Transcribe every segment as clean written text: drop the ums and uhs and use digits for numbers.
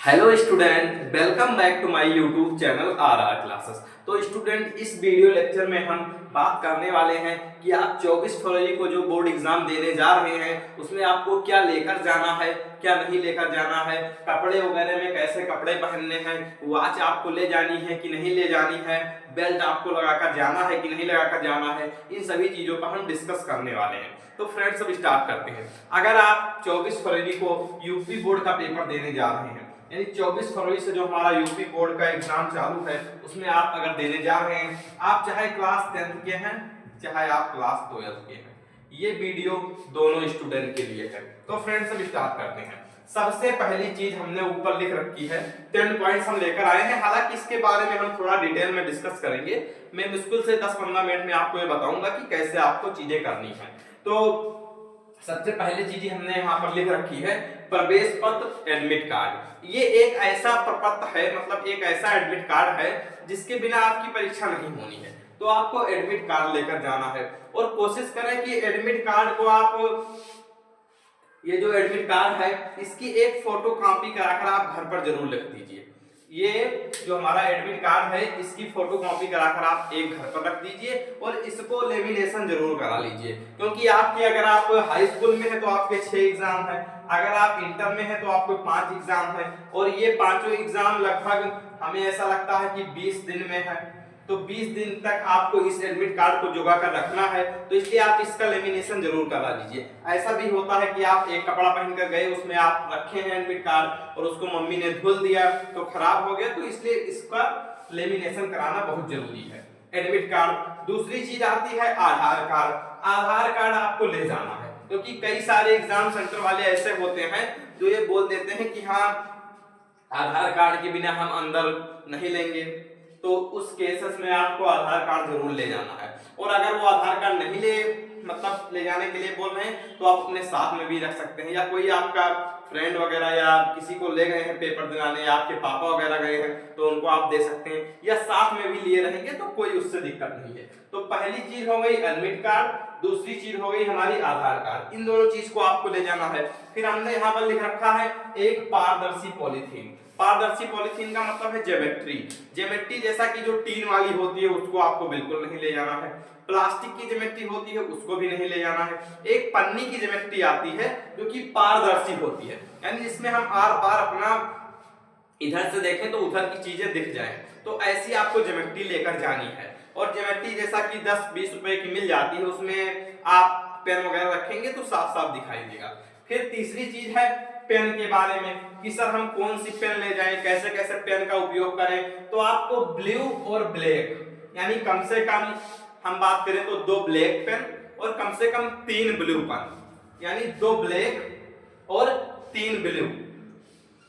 Hello student, welcome back to my YouTube channel R classes. तो student, इस video lecture में हम बात करने वाले हैं कि आप 24 फरवरी को जो बोर्ड एग्जाम देने जा रहे हैं उसमें आपको क्या लेकर जाना है, क्या नहीं लेकर जाना है, कपड़े वगैरह में कैसे कपड़े पहनने हैं, वॉच आपको ले जानी है कि नहीं ले जानी है, बेल्ट आपको लगाकर जाना है कि नहीं लगाकर जाना है, इन सभी चीजों पर हम डिस्कस करने वाले हैं। तो फ्रेंड्स, अब स्टार्ट करते हैं। अगर आप 24 फरवरी को यूपी बोर्ड का पेपर देने जा रहे हैं, यानी 24 फरवरी से जो हमारा यूपी बोर्ड का एग्जाम चालू है उसमें आप अगर देने जा रहे हैं, आप चाहे क्लास 10th के हैं चाहे आप क्लास 12th के हैं, ये वीडियो दोनों स्टूडेंट के लिए है। तो फ्रेंड्स, अब स्टार्ट करते हैं। सबसे पहली चीज हमने ऊपर लिख रखी है, 10 पॉइंट्स हम लेकर आए हैं। हालांकि इसके बारे में हम थोड़ा डिटेल में डिस्कस करेंगे। मैं मुश्किल से 10-15 मिनट में आपको ये बताऊंगा कि कैसे आपको चीजें करनी है। तो सबसे पहले चीज हमने यहाँ पर लिख रखी है, प्रवेश पत्र एडमिट कार्ड। ये एक ऐसा प्रपत्र है, मतलब एक ऐसा एडमिट कार्ड है जिसके बिना आपकी परीक्षा नहीं होनी है। तो आपको एडमिट कार्ड लेकर जाना है और कोशिश करें कि एडमिट कार्ड को आप, ये जो एडमिट कार्ड है इसकी एक फोटो कॉपी कराकर आप घर पर जरूर लिख दीजिए। ये जो हमारा एडमिट कार्ड है इसकी फोटो कॉपी कराकर आप एक घर पर रख दीजिए और इसको लेमिनेशन जरूर करा लीजिए, क्योंकि आपके अगर आप हाई स्कूल में है तो आपके 6 एग्जाम है, अगर आप इंटर में है तो आपको 5 एग्जाम है, और ये पांचों एग्जाम लगभग हमें ऐसा लगता है कि 20 दिन में है। तो 20 दिन तक आपको इस एडमिट कार्ड को जुगा कर रखना है, तो इसलिए आप इसका लेमिनेशन जरूर करा लीजिए। ऐसा भी होता है कि आप एक कपड़ा पहन कर गए, उसमें आप रखे हैं एडमिट कार्ड और उसको मम्मी ने धुल दिया तो खराब हो गया, तो इसलिए इसका लेमिनेशन कराना बहुत जरूरी है, एडमिट कार्ड। दूसरी चीज आती है आधार कार्ड। आधार कार्ड आपको ले जाना है, क्योंकि कई सारे एग्जाम सेंटर वाले ऐसे होते हैं जो ये बोल देते हैं कि हाँ, आधार कार्ड के बिना हम अंदर नहीं लेंगे। तो उस केसेस में आपको आधार कार्ड जरूर ले जाना है। और अगर वो आधार कार्ड नहीं ले जाने के लिए बोल रहे हैं तो आप अपने साथ में भी रख सकते हैं, या कोई आपका फ्रेंड वगैरह या किसी को ले गए हैं पेपर दिलाने, या आपके पापा वगैरह गए हैं तो उनको आप दे सकते हैं, या साथ में भी लिए रहेंगे तो कोई उससे दिक्कत नहीं है। तो पहली चीज हो गई एडमिट कार्ड, दूसरी चीज हो गई हमारी आधार कार्ड। इन दोनों चीज को आपको ले जाना है। फिर हमने यहाँ पर लिख रखा है एक पारदर्शी पॉलीथीन। पारदर्शी पॉलीथीन का मतलब है ज्योमेट्री। ज्योमेट्री जैसा कि जो टीन वाली होती है उसको आपको बिल्कुल नहीं ले जाना है। प्लास्टिक की ज्योमेट्री होती है उसको भी नहीं ले जाना है। एक पन्नी की ज्योमेट्री आती है जो कि पारदर्शी होती है, यानी जिसमें हम आर पार अपना इधर से देखें तो उधर की चीजें दिख जाएं। तो ऐसी आपको ज्योमेट्री लेकर जानी है। और ज्योमेट्री जैसा कि 10-20 रुपए की मिल जाती है, उसमें आप पेन वगैरह रखेंगे तो साफ साफ दिखाई देगा। फिर तीसरी चीज है पेन के बारे में कि सर हम कौन सी पेन ले जाएं, कैसे कैसे पेन का उपयोग करें। तो आपको ब्लू और ब्लैक, यानी कम से कम हम बात करें तो 2 ब्लैक पेन और कम से कम 3 ब्लू पेन, यानी 2 ब्लैक और 3 ब्लू,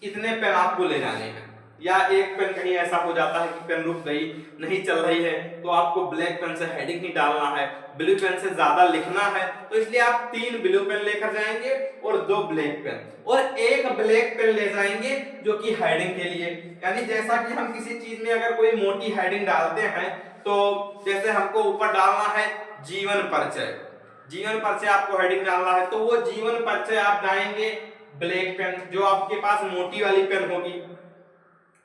इतने पेन आपको ले जाने हैं। या एक पेन कहीं ऐसा हो जाता है कि पेन रुक गई, नहीं चल रही है, तो आपको ब्लैक पेन से हेडिंग ही डालना है, ब्लू पेन से ज्यादा लिखना है, तो इसलिए आप 3 ब्लू पेन लेकर जाएंगे और 2 ब्लैक पेन, और एक ब्लैक पेन ले जाएंगे जो कि हेडिंग के लिए। यानी जैसा कि हम किसी चीज में अगर कोई मोटी हेडिंग डालते हैं, तो जैसे हमको ऊपर डालना है जीवन परिचय, जीवन परिचय आपको हेडिंग डालना है, तो वो जीवन परिचय आप डालेंगे ब्लैक पेन, जो आपके पास मोटी वाली पेन होगी।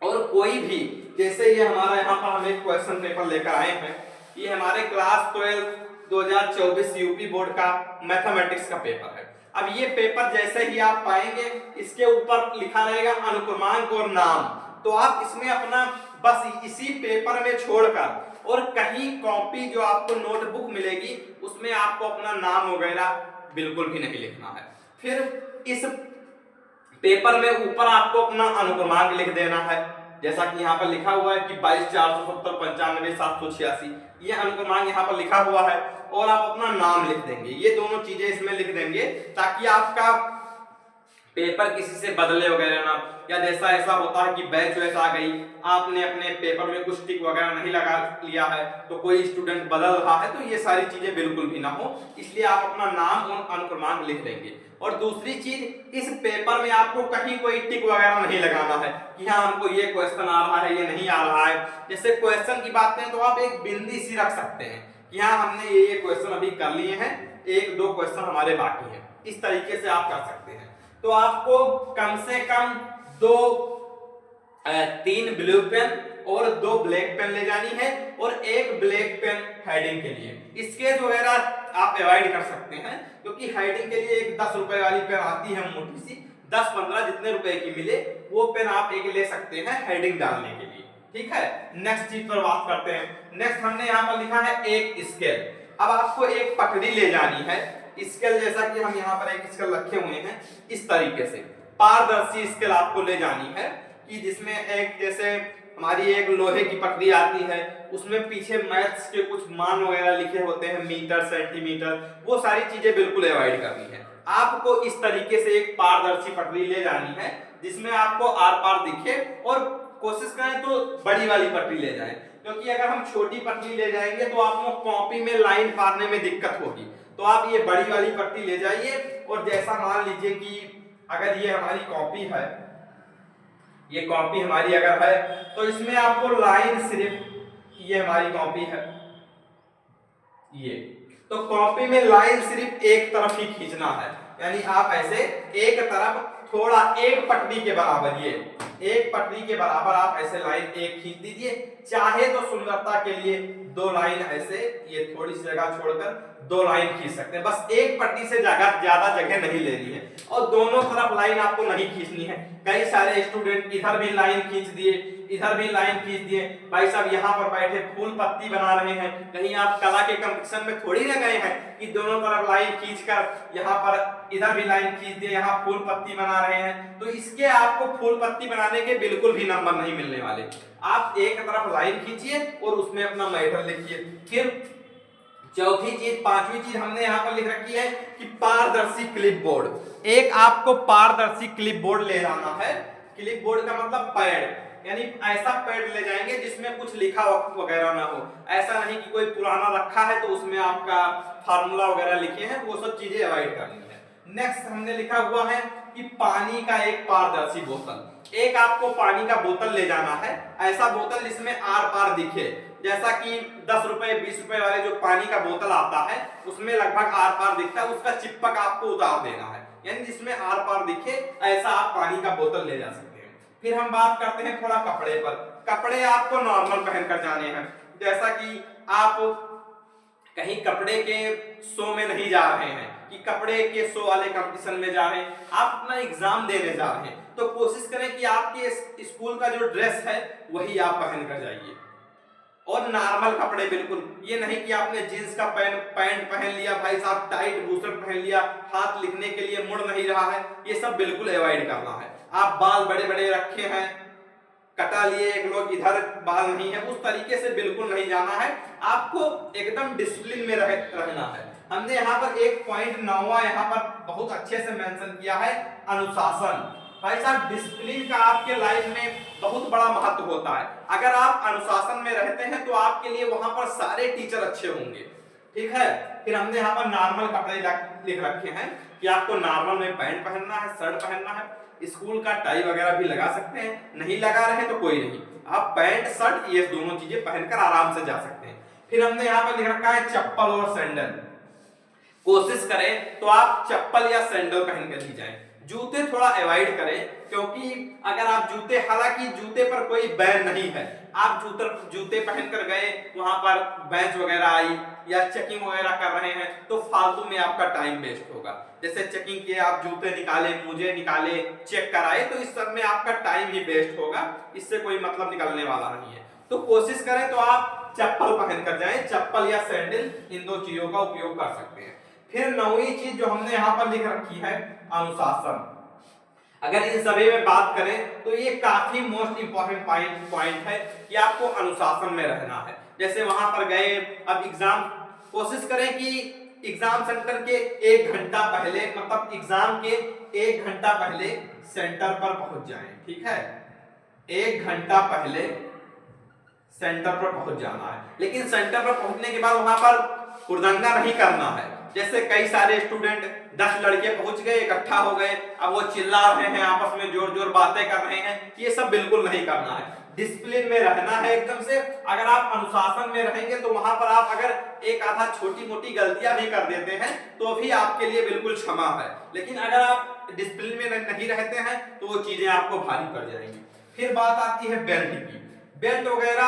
और कोई भी, जैसे ये हमारा यहाँ पर हम एक क्वेश्चन पेपर लेकर आए हैं, ये हमारे क्लास 12 2024 यूपी बोर्ड का मैथमेटिक्स का पेपर है। अब ये पेपर जैसे ही आप पाएंगे, इसके ऊपर लिखा रहेगा अनुक्रमांक और नाम, तो आप इसमें अपना बस इसी पेपर में छोड़कर और कहीं कॉपी जो आपको नोटबुक मिलेगी उसमें आपको अपना नाम वगैरह बिल्कुल भी नहीं लिखना है। फिर इस पेपर में ऊपर आपको अपना अनुक्रमांक लिख देना है, जैसा कि यहाँ पर लिखा हुआ है कि 22,470,95,786, ये अनुक्रमांक यहाँ पर लिखा हुआ है, और आप अपना नाम लिख देंगे। ये दोनों चीजें इसमें लिख देंगे ताकि आपका पेपर किसी से बदले वगैरह ना, या जैसा ऐसा होता है कि बैच वैसा आ गई, आपने अपने पेपर में कुछ टिक वगैरह नहीं लगा लिया है तो कोई स्टूडेंट बदल रहा है, तो ये सारी चीजें बिल्कुल भी ना हो, इसलिए आप अपना नाम और अनुक्रमांक लिख देंगे। और दूसरी चीज, इस पेपर में आपको कहीं कोई टिक वगैरह नहीं लगाना है कि हाँ हमको ये क्वेश्चन आ रहा है, ये नहीं आ रहा है। जैसे क्वेश्चन की बात करें तो आप एक बिंदी सी रख सकते हैं कि हाँ हमने ये क्वेश्चन अभी कर लिए हैं, 1-2 क्वेश्चन हमारे बाकी हैं, इस तरीके से आप कर सकते हैं। तो आपको कम से कम 2 3 ब्लू पेन और 2 ब्लैक पेन ले जानी है और 1 ब्लैक पेन हेडिंग के लिए। स्केच वगैरह आप अवॉइड कर सकते हैं क्योंकि हेडिंग के लिए एक 10 रुपए वाली पेन आती है मोटी सी, 10-15 जितने रुपए की मिले वो पेन आप एक ले सकते हैं हेडिंग डालने के लिए। ठीक है, नेक्स्ट चीज पर बात करते हैं। नेक्स्ट हमने यहाँ पर लिखा है एक स्केल। अब आपको एक पटरी ले जानी है, स्केल जैसा कि हम यहाँ पर एक स्केल रखे हुए हैं इस तरीके से पारदर्शी स्केल आपको ले जानी है कि जिसमें एक जैसे हमारी एक लोहे की पटरी आती है उसमें पीछे मैथ्स के कुछ मान वगैरह लिखे होते हैं, मीटर सेंटीमीटर, वो सारी चीजें बिल्कुल अवॉइड करनी है। आपको इस तरीके से एक पारदर्शी पटरी ले जानी है जिसमें आपको आर पार दिखे और कोशिश करें तो बड़ी वाली पटरी ले जाएं क्योंकि अगर हम छोटी पटरी ले जाएंगे तो आपको कॉपी में लाइन मारने में दिक्कत होगी। तो आप ये बड़ी वाली पट्टी ले जाइए और जैसा मान लीजिए कि अगर ये हमारी कॉपी है, ये कॉपी हमारी अगर है तो इसमें आपको लाइन सिर्फ, ये हमारी कॉपी है ये, तो कॉपी में लाइन सिर्फ एक तरफ ही खींचना है, यानी आप ऐसे एक तरफ थोड़ा एक पटरी के बराबर, ये एक पटरी के बराबर आप ऐसे लाइन एक खींच दीजिए। चाहे तो सुंदरता के लिए 2 लाइन ऐसे, ये थोड़ी सी जगह छोड़कर 2 लाइन खींच सकते हैं, बस एक पट्टी से ज्यादा जगह नहीं लेनी है और दोनों तरफ लाइन आपको नहीं खींचनी है। कई सारे स्टूडेंट इधर भी लाइन खींच दिए, इधर भी लाइन खींच दिए, भाई साहब यहाँ पर बैठे फूल पत्ती बना रहे हैं, कहीं आप कला के कंपटीशन में थोड़ी ना गए हैं कि दोनों तरफ लाइन खींचकर यहाँ पर इधर भी लाइन खींच दिए, यहाँ फूल पत्ती बना रहे हैं, तो इसके आपको फूल पत्ती बनाने के बिल्कुल भी नंबर नहीं मिलने वाले। आप एक तरफ लाइन खींचिए और उसमें अपना मैटर लिखिए। फिर चौथी चीज, पांचवी चीज हमने यहाँ पर लिख रखी है कि पारदर्शी क्लिपबोर्ड। एक आपको पारदर्शी क्लिपबोर्ड ले जाना है। क्लिपबोर्ड का मतलब पैड, यानी ऐसा पैड ले जाएंगे जिसमें कुछ लिखा वगैरह ना हो, ऐसा नहीं कि कोई पुराना रखा है तो उसमें आपका फार्मूला वगैरह लिखे हैं, वो सब चीजें अवॉइड करनी है। नेक्स्ट हमने लिखा हुआ है कि पानी का एक पारदर्शी बोतल। एक आपको पानी का बोतल ले जाना है, ऐसा बोतल जिसमें आर पार दिखे, जैसा कि 10 रुपए 20 रुपए वाले जो पानी का बोतल आता है उसमें लगभग आर पार दिखता है, उसका चिपक आपको उतार देना है, यानी जिसमें आर पार दिखे ऐसा आप पानी का बोतल ले जा सकते हैं। फिर हम बात करते हैं थोड़ा कपड़े पर। कपड़े आपको नॉर्मल पहनकर जाने हैं, जैसा कि आप कहीं कपड़े के शो में नहीं जा रहे हैं कि कपड़े के शो वाले कंपटीशन में जा रहे हैं, आप अपना एग्जाम देने जा रहे हैं, तो कोशिश करें कि आपके स्कूल का जो ड्रेस है वही आप पहन कर जाइए और नॉर्मल कपड़े, बिल्कुल ये नहीं कि आपने जींस का पैंट पहन लिया, भाई साहब टाइट बूशर्ट पहन लिया, हाथ लिखने के लिए मुड़ नहीं रहा है, ये सब बिल्कुल अवॉइड करना है। आप बाल बड़े बड़े रखे हैं, कटा लिए, एक लोग इधर बाल नहीं है, उस तरीके से बिल्कुल नहीं जाना है, आपको एकदम डिसिप्लिन में रहना है। हमने यहाँ पर एक पॉइंट 9वां यहाँ पर बहुत अच्छे से मेंशन किया है, अनुशासन। भाई साहब डिसिप्लिन का आपके लाइफ में बहुत बड़ा महत्व होता है। अगर आप अनुशासन में रहते हैं तो आपके लिए वहां पर सारे टीचर अच्छे होंगे, ठीक है। फिर हमने यहाँ पर नॉर्मल कपड़े लिख रखे हैं कि आपको नॉर्मल में पैंट पहनना है, शर्ट पहनना है, स्कूल का टाई वगैरह भी लगा सकते हैं, नहीं लगा रहे तो कोई नहीं, आप पैंट शर्ट ये दोनों चीजें पहनकर आराम से जा सकते हैं। फिर हमने यहाँ पर लिख रखा है चप्पल और सैंडल। कोशिश करें तो आप चप्पल या सैंडल पहन कर ही जाएं, जूते थोड़ा अवॉइड करें, क्योंकि अगर आप जूते, हालांकि जूते पर कोई बैन नहीं है, आप जूते पहनकर गए, वहां पर बेंच वगैरह आई या चेकिंग वगैरह कर रहे हैं तो फालतू में आपका टाइम वेस्ट होगा। जैसे चेकिंग के आप जूते निकाले, मुझे निकाले, चेक कराए, तो इस सब में आपका टाइम ही वेस्ट होगा, इससे कोई मतलब निकलने वाला नहीं है। तो कोशिश करें तो आप चप्पल पहनकर जाएं, चप्पल या सैंडल, इन दो चीजों का उपयोग कर सकते हैं। फिर 9वीं चीज जो हमने यहाँ पर लिख रखी है, अनुशासन। अगर इन सभी में बात करें तो ये काफी मोस्ट इंपॉर्टेंट पॉइंट है कि आपको अनुशासन में रहना है। जैसे वहां पर गए, अब एग्जाम, कोशिश करें कि एग्जाम सेंटर के 1 घंटा पहले, मतलब एग्जाम के 1 घंटा पहले सेंटर पर पहुंच जाएं, ठीक है। 1 घंटा पहले सेंटर पर पहुंच जाना है, लेकिन सेंटर पर पहुंचने के बाद वहां पर हुड़दंगा नहीं करना है। जैसे कई सारे स्टूडेंट 10 लड़के पहुंच गए, इकट्ठा हो गए, अब वो चिल्ला रहे हैं, आपस में जोर जोर बातें कर रहे हैं, ये सब बिल्कुल नहीं करना है। डिसिप्लिन में रहना है एकदम से। अगर आप अनुशासन में रहेंगे तो वहां पर आप अगर एक आधा छोटी मोटी गलतियां भी कर देते हैं तो भी आपके लिए बिल्कुल क्षमा है, लेकिन अगर आप डिसिप्लिन में नहीं रहते हैं तो वो चीजें आपको भारी पड़ जाएंगी। फिर बात आती है बेल्ट की। बेल्ट वगैरह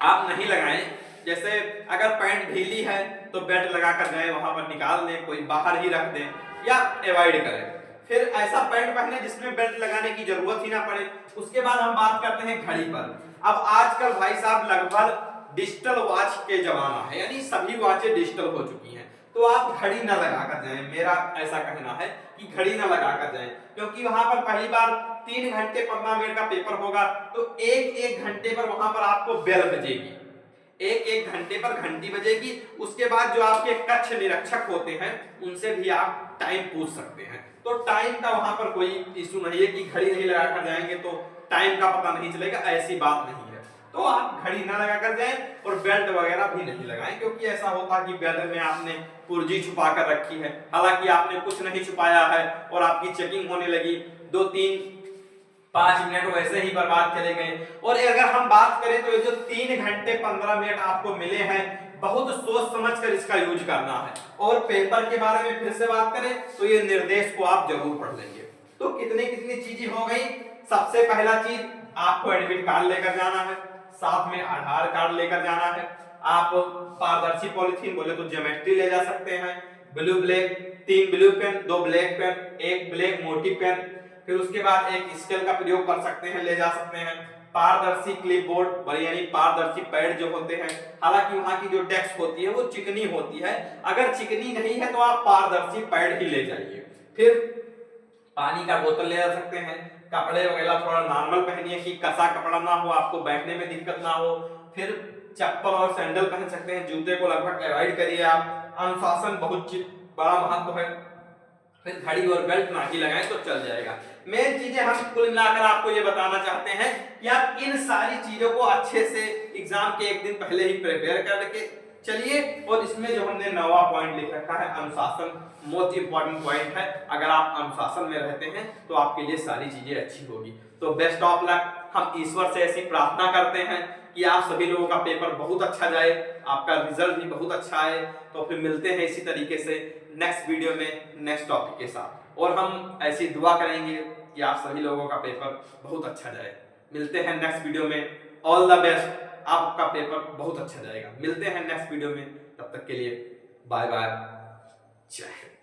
आप नहीं लगाएं, जैसे अगर पैंट ढीली है तो बेल्ट लगाकर जाए, वहां पर निकाल दें, कोई बाहर ही रख दें या अवॉइड करें। फिर ऐसा पैंट पहने जिसमें बेल्ट लगाने की जरूरत ही ना पड़े। उसके बाद हम बात करते हैं घड़ी पर। अब आजकल भाई साहब लगभग डिजिटल वॉच के जमाना है, यानी सभी वॉचें डिजिटल हो चुकी हैं, तो आप घड़ी ना लगाकर जाएं। मेरा ऐसा कहना है कि घड़ी ना लगाकर जाएं, क्योंकि वहां पर पहली बार 3 घंटे 15 मिनट का पेपर होगा, तो एक एक घंटे पर वहां पर आपको बेल बजेगी, एक एक घंटे पर घंटी बजेगी। उसके बाद जो आपके कक्ष निरीक्षक होते हैं उनसे भी आप टाइम पूछ सकते हैं। तो टाइम का वहां पर कोई इशू नहीं है कि घड़ी नहीं लगाकर जाएंगे तो टाइम का पता नहीं चलेगा, ऐसी बात नहीं है। तो आप घड़ी ना लगाकर जाएं और बेल्ट वगैरह भी नहीं लगाएं, क्योंकि ऐसा होता कि बेल्ट में आपने पुर्जी छुपा कर रखी है, हालांकि आपने कुछ नहीं छुपाया है और आपकी चेकिंग होने लगी, 2-3-5 मिनट वैसे ही बर्बाद चले गए। और अगर हम बात करें तो ये जो 3 घंटे 15 मिनट आपको मिले हैं, बहुत सोच समझ कर इसका यूज करना है। और पेपर के बारे में फिर से बात करें तो ये निर्देश को आप जरूर पढ़ लेंगे। तो कितनी कितनी चीजें हो गई। सबसे पहला चीज, आपको एडमिट कार्ड लेकर जाना है, साथ में आधार कार्ड लेकर जाना है। आप पारदर्शी पॉलिथीन बोले तो ज्योमेट्री ले जा सकते हैं, blue black, 3 blue pen, 2 black pen, 1 black मोटी पेन, फिर उसके बाद एक स्केल का प्रयोग कर सकते हैं, ले जा सकते हैं। पारदर्शी क्लिपबोर्ड यानी पारदर्शी पैड जो होते हैं, हालांकि वहां की जो डेस्क होती है वो चिकनी होती है, अगर चिकनी नहीं है तो आप पारदर्शी पैड ही ले जाइए। फिर पानी का बोतल ले जा सकते हैं। कपड़े वगैरह थोड़ा नॉर्मल पहनिए कि कसा कपड़ा ना हो, आपको बैठने में दिक्कत ना हो। फिर चप्पल और सैंडल पहन सकते हैं, जूते को लगभग अवॉइड करिए आप। अनुशासन बहुत बड़ा महत्व है। फिर घड़ी और बेल्ट ना ही लगाएं तो चल जाएगा। मेन चीजें हम कुल मिलाकर आपको ये बताना चाहते हैं कि आप इन सारी चीजों को अच्छे से एग्जाम के एक दिन पहले ही प्रिपेयर करके चलिए। और इसमें जो हमने 9वां पॉइंट लिख रखा है, अनुशासन मोस्ट इंपॉर्टेंट पॉइंट है। अगर आप अनुशासन में रहते हैं तो आपके लिए सारी चीजें अच्छी होगी। तो बेस्ट ऑफ लक। हम ईश्वर से ऐसी प्रार्थना करते हैं कि आप सभी लोगों का पेपर बहुत अच्छा जाए, आपका रिजल्ट भी बहुत अच्छा आए। तो फिर मिलते हैं इसी तरीके से नेक्स्ट वीडियो में नेक्स्ट टॉपिक के साथ, और हम ऐसी दुआ करेंगे कि आप सभी लोगों का पेपर बहुत अच्छा जाए। मिलते हैं नेक्स्ट वीडियो में। ऑल द बेस्ट, आपका पेपर बहुत अच्छा जाएगा। मिलते हैं नेक्स्ट वीडियो में, तब तक के लिए बाय बाय, जय हिंद।